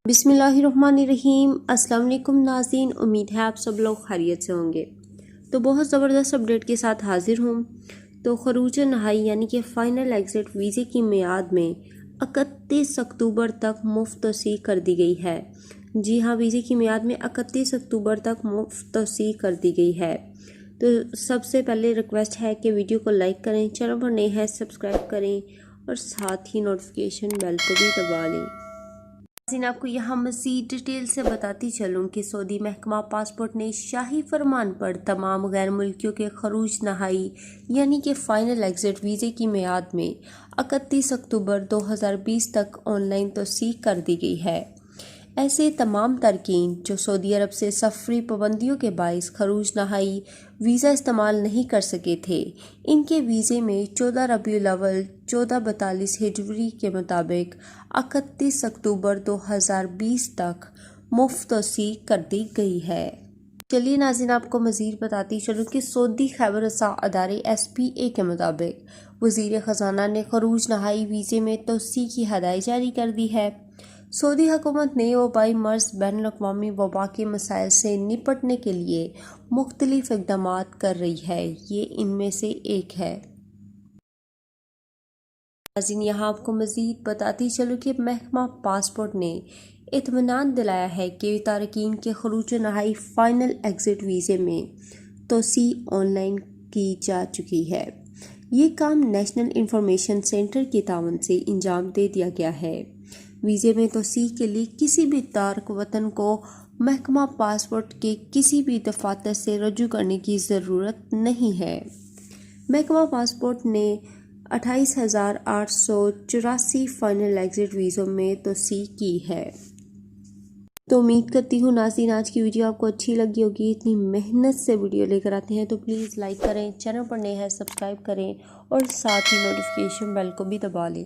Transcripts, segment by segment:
بسم اللہ الرحمن الرحیم۔ السلام علیکم ناظرین، امید ہے آپ سب لوگ خیریت سے ہوں گے۔ تو بہت زبردست اپڈیٹ کے ساتھ حاضر ہوں۔ تو خروج نہائی یعنی کہ فائنل ایگزٹ ویزے کی میعاد میں 31 اکتوبر تک مفت توسیع کر دی گئی ہے۔ جی ہاں، ویزے کی میعاد میں 31 اکتوبر تک مفت توسیع کر دی گئی ہے۔ تو سب سے پہلے ریکویسٹ ہے کہ ویڈیو کو لائک کریں، چینل پر نئے ہیں سبسکرائب کریں اور ساتھ ہی نوٹیفیکیشن بیل کو بھی دبا لیں۔ آپ کو یہاں مزید ڈیٹیل سے بتاتی چلوں کہ سعودی محکمہ پاسپورٹ نے شاہی فرمان پر تمام غیر ملکیوں کے خروج نہائی یعنی کہ فائنل ایگزٹ ویزے کی میعاد میں 31 اکتوبر 2020 تک آن لائن توسیع کر دی گئی ہے۔ ایسے تمام تارکین جو سعودی عرب سے سفری پابندیوں کے باعث خروج نہائی ویزا استعمال نہیں کر سکے تھے، ان کے ویزے میں 14 ربیع الاول 1442 ہجری کے مطابق 31 اکتوبر 2020 تک مفت توسیع کر دی گئی ہے۔ چلیے ناظرین، آپ کو مزید بتاتی چلوں کہ سعودی خیبر رساں ادارے SPA کے مطابق وزیر خزانہ نے خروج نہائی ویزے میں توسیع کی ہدایت جاری کر دی ہے۔ سعودی حکومت نے وبائی مرض بین الاقوامی وبا کے مسائل سے نپٹنے کے لیے مختلف اقدامات کر رہی ہے، یہ ان میں سے ایک ہے۔ ناظرین، یہاں آپ کو مزید بتاتی چلوں کہ محکمہ پاسپورٹ نے اطمینان دلایا ہے کہ تارکین کے خروج نہائی فائنل ایگزٹ ویزے میں توسیع آن لائن کی جا چکی ہے۔ یہ کام نیشنل انفارمیشن سینٹر کے تعاون سے انجام دے دیا گیا ہے۔ ویزے میں توسیع کے لیے کسی بھی تارک وطن کو محکمہ پاسپورٹ کے کسی بھی دفاتر سے رجوع کرنے کی ضرورت نہیں ہے۔ محکمہ پاسپورٹ نے 28,884 فائنل ایگزٹ ویزوں میں توسیع کی ہے۔ تو امید کرتی ہوں ناظرین آج کی ویڈیو آپ کو اچھی لگی ہوگی۔ اتنی محنت سے ویڈیو لے کر آتے ہیں تو پلیز لائک کریں، چینل پر نئے ہیں سبسکرائب کریں اور ساتھ ہی نوٹیفیکیشن بیل کو بھی دبا لیں۔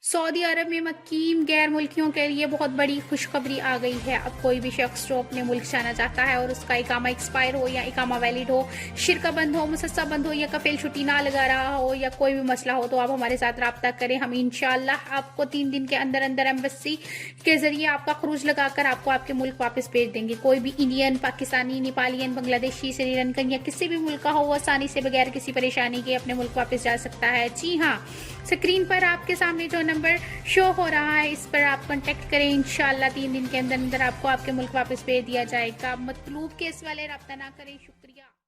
سعودی عرب میں مقیم غیر ملکیوں کے لیے بہت بڑی خوشخبری آ گئی ہے۔ اب کوئی بھی شخص جو اپنے ملک جانا چاہتا ہے اور اس کا اقامہ ایکسپائر ہو یا اقامہ ویلڈ ہو، شرکہ بند ہو، مسسہ بند ہو یا کفیل چھٹی نہ لگا رہا ہو یا کوئی بھی مسئلہ ہو تو آپ ہمارے ساتھ رابطہ کریں۔ ہم انشاءاللہ آپ کو 3 دن کے اندر ایمبیسی کے ذریعے آپ کا خروج لگا کر آپ کو آپ کے ملک واپس بھیج دیں گے۔ کوئی بھی انڈین، پاکستانی، نیپالین، بنگلہ دیشی، سری لنکن یا کسی بھی ملک کا ہو وہ آسانی سے بغیر کسی پریشانی کے اپنے ملک واپس جا سکتا ہے۔ جی ہاں، اسکرین پر آپ کے سامنے جو نمبر شو ہو رہا ہے اس پر آپ کانٹیکٹ کریں۔ انشاءاللہ 3 دن کے اندر آپ کو آپ کے ملک واپس بھیج دیا جائے گا۔ مطلوب کیس والے رابطہ نہ کریں۔ شکریہ۔